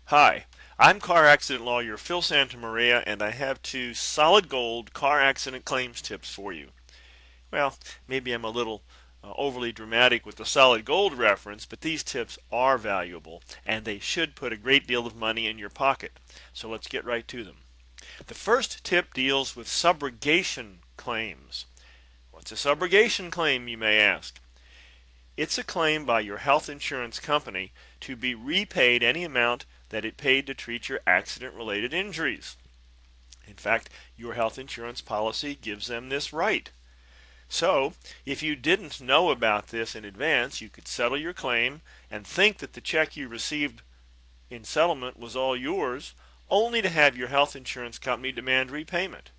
Hi, I'm car accident lawyer Phil Santamaria, and I have two solid gold car accident claims tips for you. Well, maybe I'm a little overly dramatic with the solid gold reference, but these tips are valuable, and they should put a great deal of money in your pocket. So let's get right to them. The first tip deals with subrogation claims. What's a subrogation claim, you may ask? It's a claim by your health insurance company to be repaid any amount that it paid to treat your accident-related injuries. In fact, your health insurance policy gives them this right. So, if you didn't know about this in advance, you could settle your claim and think that the check you received in settlement was all yours, only to have your health insurance company demand repayment,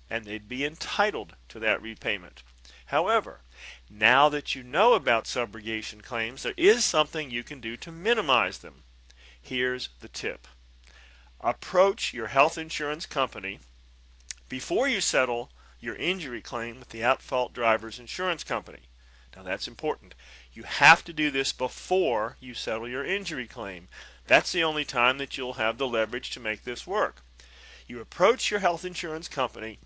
and they'd be entitled to that repayment. However, now that you know about subrogation claims, there is something you can do to minimize them. Here's the tip. Approach your health insurance company before you settle your injury claim with the at-fault driver's insurance company. Now that's important. You have to do this before you settle your injury claim. That's the only time that you'll have the leverage to make this work. You approach your health insurance company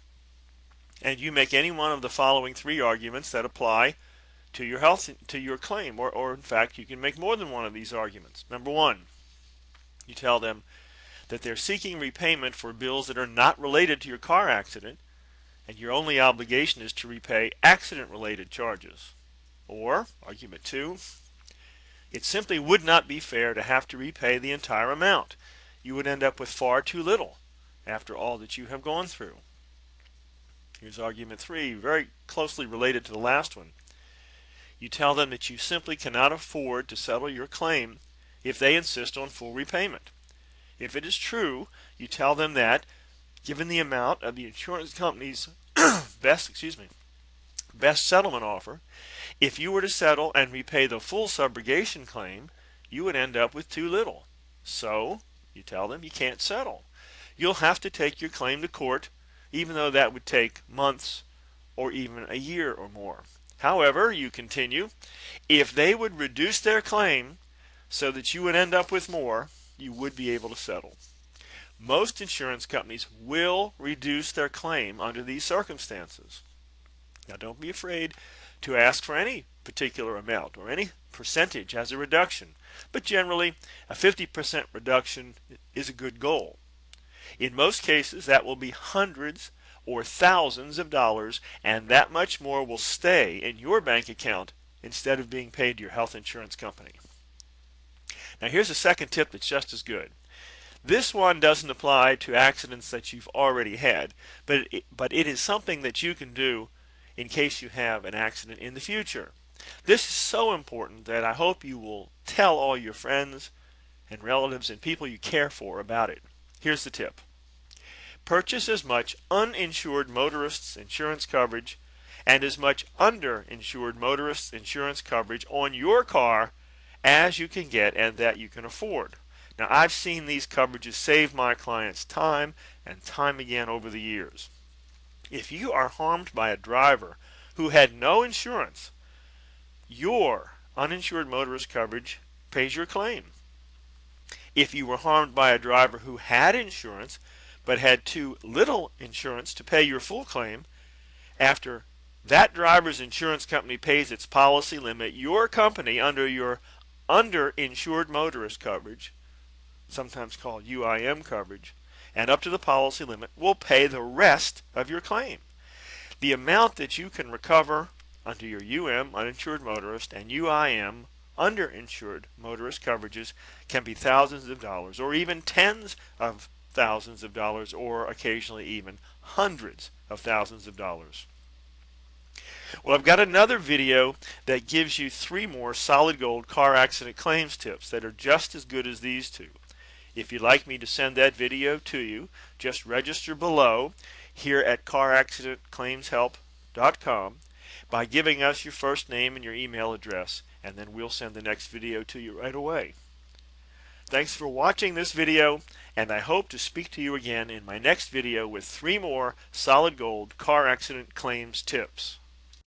and you make any one of the following three arguments that apply to your claim, or in fact you can make more than one of these arguments. Number one, you tell them that they're seeking repayment for bills that are not related to your car accident, and your only obligation is to repay accident-related charges. Or, argument two, it simply would not be fair to have to repay the entire amount. You would end up with far too little after all that you have gone through. Here's argument three, very closely related to the last one. You tell them that you simply cannot afford to settle your claim if they insist on full repayment. If it is true, you tell them that, given the amount of the insurance company's best settlement offer, if you were to settle and repay the full subrogation claim, you would end up with too little. So, you tell them you can't settle. You'll have to take your claim to court, even though that would take months or even a year or more. However, you continue, if they would reduce their claim so that you would end up with more, you would be able to settle. Most insurance companies will reduce their claim under these circumstances. Now don't be afraid to ask for any particular amount or any percentage as a reduction, but generally a 50% reduction is a good goal. In most cases that will be hundreds or thousands of dollars, and that much more will stay in your bank account instead of being paid to your health insurance company. Now here's a second tip that's just as good. This one doesn't apply to accidents that you've already had, but it is something that you can do in case you have an accident in the future. This is so important that I hope you will tell all your friends and relatives and people you care for about it. Here's the tip. Purchase as much uninsured motorists insurance coverage and as much underinsured motorists insurance coverage on your car as you can get and that you can afford. Now, I've seen these coverages save my clients time and time again over the years. If you are harmed by a driver who had no insurance, your uninsured motorist coverage pays your claim. If you were harmed by a driver who had insurance but had too little insurance to pay your full claim, after that driver's insurance company pays its policy limit, your company, under your underinsured motorist coverage, sometimes called UIM coverage, and up to the policy limit, will pay the rest of your claim. The amount that you can recover under your uninsured motorist and UIM underinsured motorist coverages can be thousands of dollars, or even tens of thousands of dollars, or occasionally even hundreds of thousands of dollars. Well, I've got another video that gives you three more solid gold car accident claims tips that are just as good as these two. If you'd like me to send that video to you, just register below here at caraccidentclaimshelp.com by giving us your first name and your email address, and then we'll send the next video to you right away. Thanks for watching this video, and I hope to speak to you again in my next video with three more solid gold car accident claims tips.